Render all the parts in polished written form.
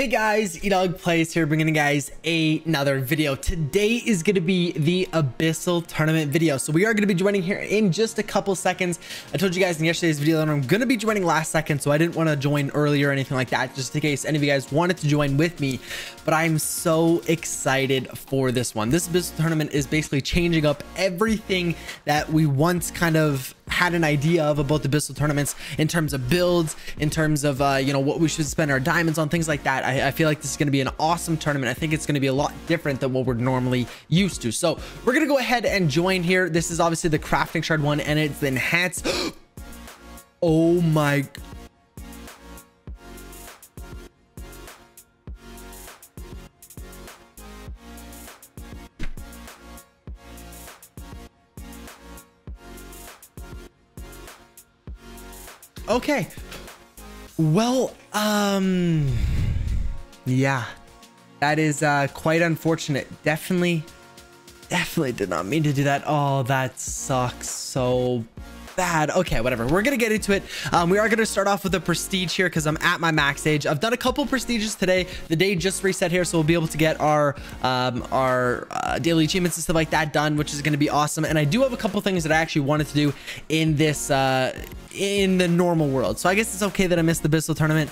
Hey guys, EdogPlays here, bringing you guys another video. Today is going to be the Abyssal Tournament video. So we are going to be joining here in just a couple seconds. I told you guys in yesterday's video that I'm going to be joining last second, so I didn't want to join earlier or anything like that, just in case any of you guys wanted to join with me. But I'm so excited for this one. This Abyssal Tournament is basically changing up everything that we once kind of had an idea of about the Abyssal tournaments in terms of builds, in terms of what we should spend our diamonds on, things like that. I feel like this is going to be an awesome tournament. I think it's going to be a lot different than what we're normally used to. So we're going to go ahead and join here. This is obviously the crafting shard one, and it's the enhanced. Oh my. Okay, well, yeah, that is quite unfortunate. Definitely did not mean to do that. Oh, that sucks so bad. Okay, whatever, we're gonna get into it. We are gonna start off with a prestige here because I'm at my max age. I've done a couple prestiges today. The day just reset here, so we'll be able to get our daily achievements and stuff like that done, which is gonna be awesome. And I do have a couple things that I actually wanted to do in this in the normal world, so I guess it's okay that I missed the Abyssal tournament,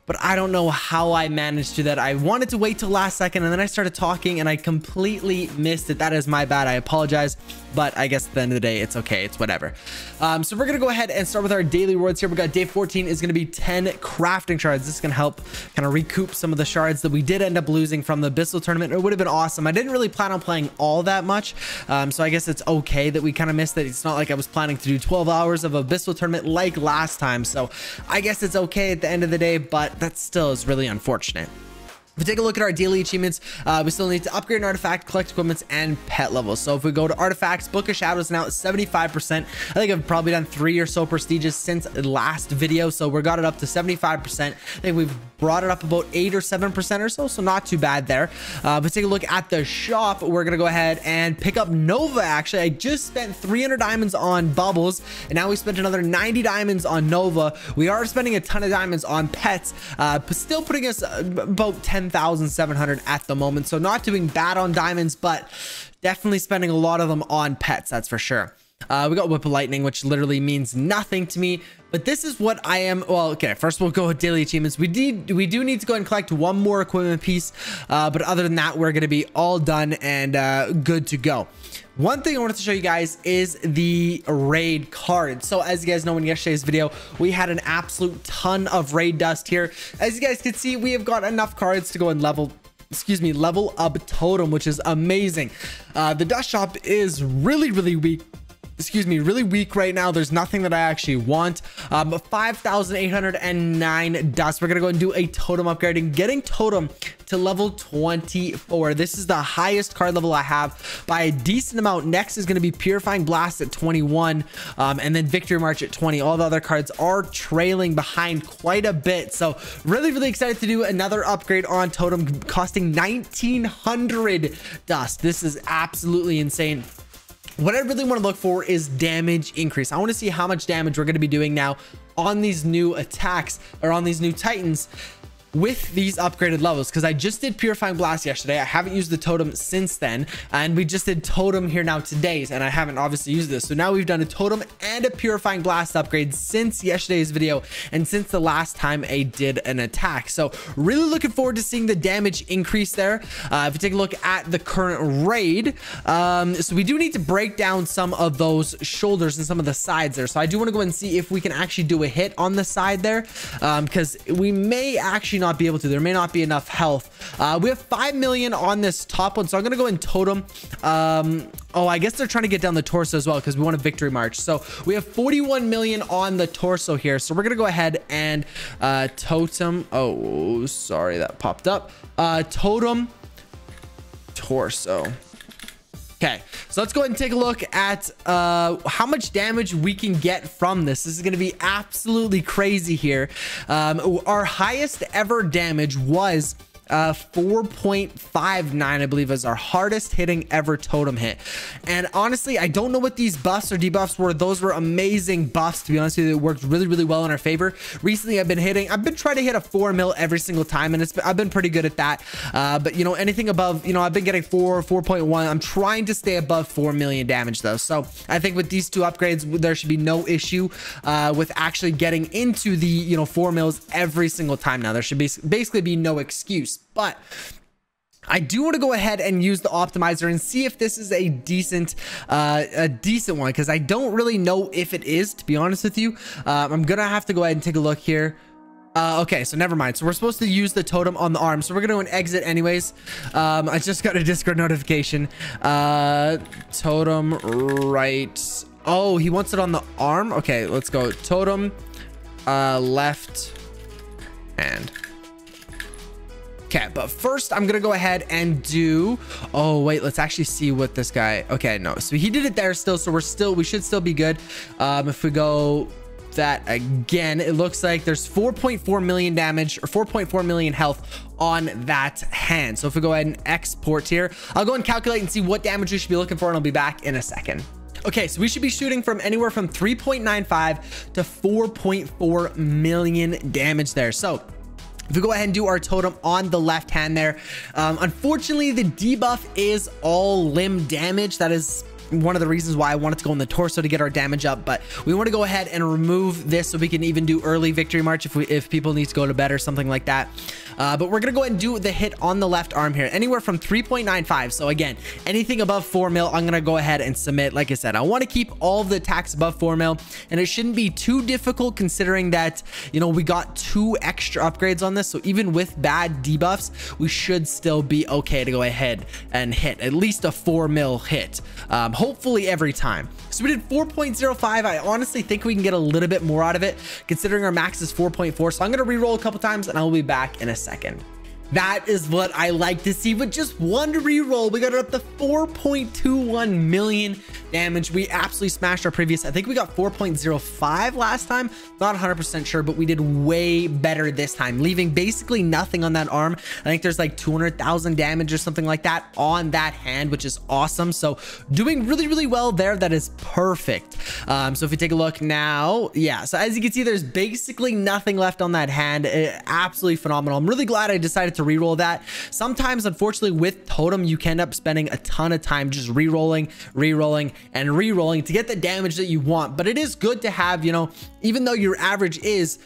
but I don't know how I managed to do that. I wanted to wait till last second, and then I started talking and I completely missed it. That is my bad. I apologize, but I guess at the end of the day, it's okay. It's whatever. So we're gonna go ahead and start with our daily rewards here. We got day 14 is gonna be 10 crafting shards. This is gonna help kind of recoup some of the shards that we did end up losing from the Abyssal tournament. It would have been awesome. I didn't really plan on playing all that much, so I guess it's okay that we kind of missed it. It's not like I was planning to do 12 hours of Abyssal tournament like last time, so I guess it's okay at the end of the day, but that still is really unfortunate. If we take a look at our daily achievements, we still need to upgrade an artifact, collect equipments, and pet levels. So if we go to artifacts, Book of Shadows now at 75%. I think I've probably done 3 or so prestiges since the last video, so we got it up to 75%. I think we've brought it up about 8 or 7% or so, so not too bad there. If we take a look at the shop, we're gonna go ahead and pick up Nova. Actually, I just spent 300 diamonds on bubbles, and now we spent another 90 diamonds on Nova. We are spending a ton of diamonds on pets, still putting us about 10,700 at the moment, so not doing bad on diamonds, but definitely spending a lot of them on pets, that's for sure. We got Whip of Lightning, which literally means nothing to me, but this is what I am. Well, okay, first we'll go with daily achievements. We do need to go and collect one more equipment piece, but other than that, we're gonna be all done and good to go. One thing I wanted to show you guys is the raid card. So as you guys know, in yesterday's video, we had an absolute ton of raid dust here. As you guys can see, we have got enough cards to go and level up Totem, which is amazing. The dust shop is really weak. Really weak right now. There's nothing that I actually want. 5,809 dust. We're gonna go and do a totem upgrading, getting Totem to level 24. This is the highest card level I have by a decent amount. Next is going to be Purifying Blast at 21, and then Victory March at 20. All the other cards are trailing behind quite a bit, so really excited to do another upgrade on Totem, costing 1,900 dust. This is absolutely insane. What I really want to look for is damage increase. I want to see how much damage we're going to be doing now on these new attacks, or on these new Titans, with these upgraded levels, because I just did Purifying Blast yesterday. I haven't used the Totem since then, and we just did Totem here now today, and I haven't obviously used this. So now we've done a Totem and a Purifying Blast upgrade since yesterday's video, and since the last time I did an attack. So really looking forward to seeing the damage increase there. If you take a look at the current raid, so we do need to break down some of those shoulders and some of the sides there. So I do want to go and see if we can actually do a hit on the side there, because we may actually not be able to. There may not be enough health. We have 5 million on this top one, so I'm gonna go in Totem. Oh, I guess they're trying to get down the torso as well, because we want a Victory March. So we have 41 million on the torso here, so we're gonna go ahead and Totem. Oh, sorry, that popped up. Totem torso. Okay, so let's go ahead and take a look at how much damage we can get from this. This is going to be absolutely crazy here. Our highest ever damage was 4.59, I believe, is our hardest hitting ever totem hit. And honestly, I don't know what these buffs or debuffs were. Those were amazing buffs, to be honest with you. It worked really, really well in our favor. Recently, I've been trying to hit a 4 mil every single time, and I've been pretty good at that. But you know, anything above, you know, I've been getting 4.1. I'm trying to stay above 4 million damage though. So I think with these two upgrades, there should be no issue with actually getting into the, you know, 4 mils every single time. Now there should be basically be no excuse. But I do want to go ahead and use the optimizer and see if this is a decent one, because I don't really know if it is, to be honest with you. I'm gonna have to go ahead and take a look here. Okay, so never mind. So we're supposed to use the totem on the arm, so we're gonna go and exit anyways. I just got a Discord notification. Totem right. Oh, he wants it on the arm. Okay, let's go. Totem left hand. Okay, but first I'm gonna go ahead and do, oh wait, let's actually see what this guy, okay, no, so he did it there still, so we should still be good. If we go that again, it looks like there's 4.4 million damage or 4.4 million health on that hand. So if we go ahead and export here, I'll go and calculate and see what damage we should be looking for, and I'll be back in a second. Okay, so we should be shooting from anywhere from 3.95 to 4.4 million damage there. So if we go ahead and do our totem on the left hand there, unfortunately the debuff is all limb damage. That is one of the reasons why I wanted to go in the torso to get our damage up, but we want to go ahead and remove this so we can even do early victory march if people need to go to bed or something like that. But we're gonna go ahead and do the hit on the left arm here, anywhere from 3.95. So again, anything above 4 mil, I'm gonna go ahead and submit. Like I said, I want to keep all of the attacks above 4 mil, and it shouldn't be too difficult considering that, you know, we got 2 extra upgrades on this. So even with bad debuffs, we should still be okay to go ahead and hit at least a 4 mil hit, hopefully every time. So we did 4.05. I honestly think we can get a little bit more out of it considering our max is 4.4. So I'm gonna re-roll a couple times and I'll be back in a second. That is what I like to see. With just one re-roll, we got it up to 4.21 million damage. We absolutely smashed our previous. I think we got 4.05 last time. Not 100% sure, but we did way better this time, leaving basically nothing on that arm. I think there's like 200,000 damage or something like that on that hand, which is awesome. So doing really, really well there. That is perfect. So if we take a look now, yeah. So as you can see, there's basically nothing left on that hand. Absolutely phenomenal. I'm really glad I decided to re-roll that. Sometimes, unfortunately, with totem, you can end up spending a ton of time just re-rolling and re-rolling to get the damage that you want. But it is good to have, you know, even though your average is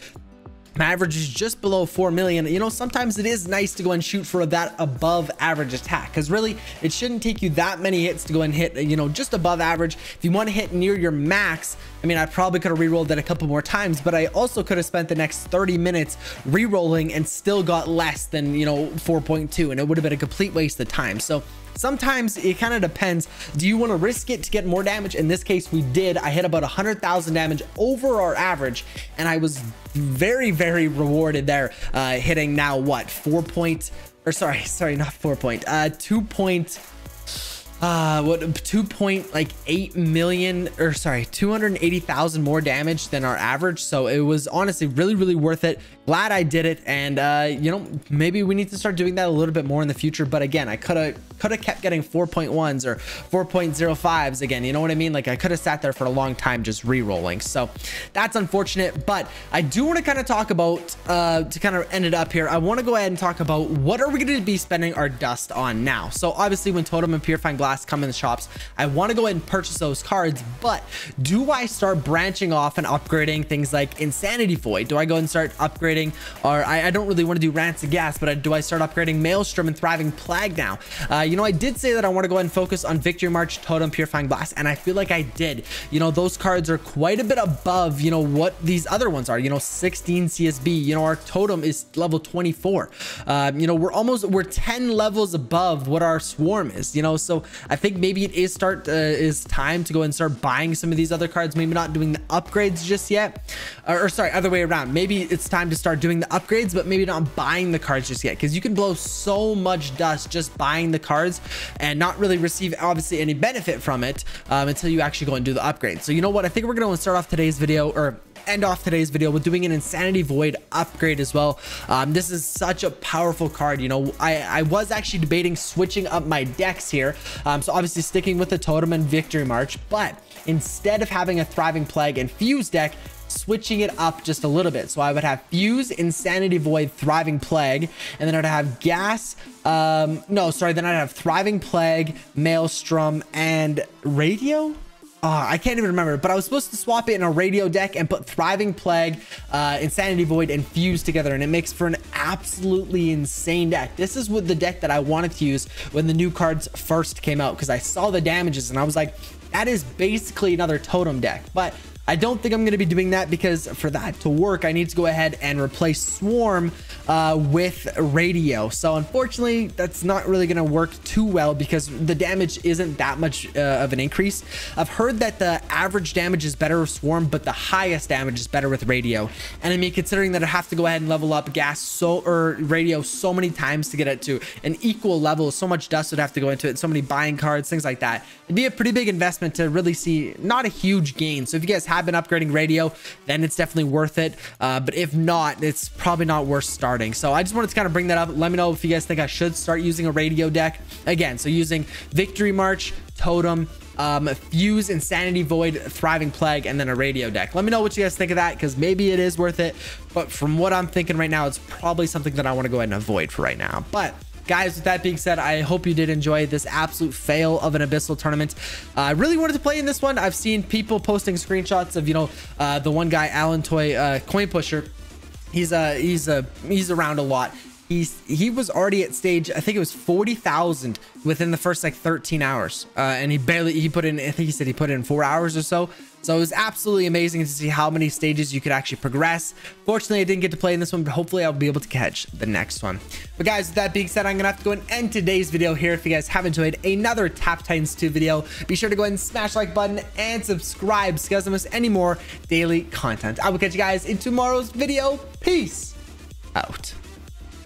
just below 4 million, you know, sometimes it is nice to go and shoot for that above average attack, because really it shouldn't take you that many hits to go and hit, you know, just above average. If you want to hit near your max, I mean, I probably could have re-rolled it a couple more times, but I also could have spent the next 30 minutes re-rolling and still got less than, you know, 4.2, and it would have been a complete waste of time. So sometimes it kind of depends. Do you want to risk it to get more damage? In this case, we did. I hit about 100,000 damage over our average, and I was very, very rewarded there, hitting now what, 2.8 million, or sorry, 280,000 more damage than our average. So it was honestly really, really worth it. Glad I did it. And you know, maybe we need to start doing that a little bit more in the future. But again, I could have kept getting 4.1s or 4.05s again, you know what I mean? Like I could have sat there for a long time just re-rolling. So that's unfortunate. But I do want to kind of talk about, to kind of end it up here, I want to go ahead and talk about what are we going to be spending our dust on now. So obviously when Totem and Purifying Blast come in the shops, I want to go ahead and purchase those cards. But do I start branching off and upgrading things like Insanity Void? Do I go and start upgrading, or I don't really want to do Rancid Gas, but do I start upgrading Maelstrom and Thriving Plague now? You know, I did say that I want to go ahead and focus on Victory March, Totem, Purifying Blast, and I feel like I did. You know, those cards are quite a bit above, you know, what these other ones are. You know, 16 CSB, you know, our Totem is level 24. You know, we're 10 levels above what our Swarm is, you know, so I think maybe it is time to go and start buying some of these other cards, maybe not doing the upgrades just yet, or sorry, other way around. Maybe it's time to start doing the upgrades, but maybe not buying the cards just yet, because you can blow so much dust just buying the cards and not really receive obviously any benefit from it until you actually go and do the upgrade. So you know what, I think we're going to start off today's video, or end off today's video with doing an Insanity Void upgrade as well. This is such a powerful card. You know, I was actually debating switching up my decks here. So obviously sticking with the Totem and Victory March, but instead of having a Thriving Plague and Fuse deck, switching it up just a little bit. So I would have Fuse, Insanity Void, Thriving Plague, and then I'd have Gas. Then I'd have Thriving Plague, Maelstrom, and Radio. I can't even remember, but I was supposed to swap it in a Radio deck and put Thriving Plague, Insanity Void, and Fuse together, and it makes for an absolutely insane deck. This is what the deck that I wanted to use when the new cards first came out, because I saw the damages and I was like, that is basically another Totem deck. But I don't think I'm going to be doing that, because for that to work, I need to go ahead and replace Swarm with Radio. So unfortunately, that's not really going to work too well, because the damage isn't that much of an increase. I've heard that the average damage is better with Swarm, but the highest damage is better with Radio. And I mean, considering that I have to go ahead and level up Radio so many times to get it to an equal level, so much dust would have to go into it, so many buying cards, things like that. It'd be a pretty big investment to really see not a huge gain. So if you guys have been upgrading Radio, then it's definitely worth it. But if not, it's probably not worth starting. So I just wanted to kind of bring that up. Let me know if you guys think I should start using a Radio deck again. So using Victory March, Totem, Fuse, Insanity Void, Thriving Plague, and then a Radio deck. Let me know what you guys think of that, because maybe it is worth it, but from what I'm thinking right now, it's probably something that I want to go ahead and avoid for right now. But guys, with that being said, I hope you did enjoy this absolute fail of an Abyssal tournament. I really wanted to play in this one. I've seen people posting screenshots of, you know, the one guy, Alan Toy, Coin Pusher. He's around a lot. He was already at stage, I think it was 40,000 within the first like 13 hours. And he put in, I think he said he put in 4 hours or so. So it was absolutely amazing to see how many stages you could actually progress. Fortunately, I didn't get to play in this one, but hopefully I'll be able to catch the next one. But guys, with that being said, I'm gonna have to go and end today's video here. If you guys have enjoyed another Tap Titans 2 video, be sure to go ahead and smash the like button and subscribe so you guys don't miss any more daily content. I will catch you guys in tomorrow's video. Peace out.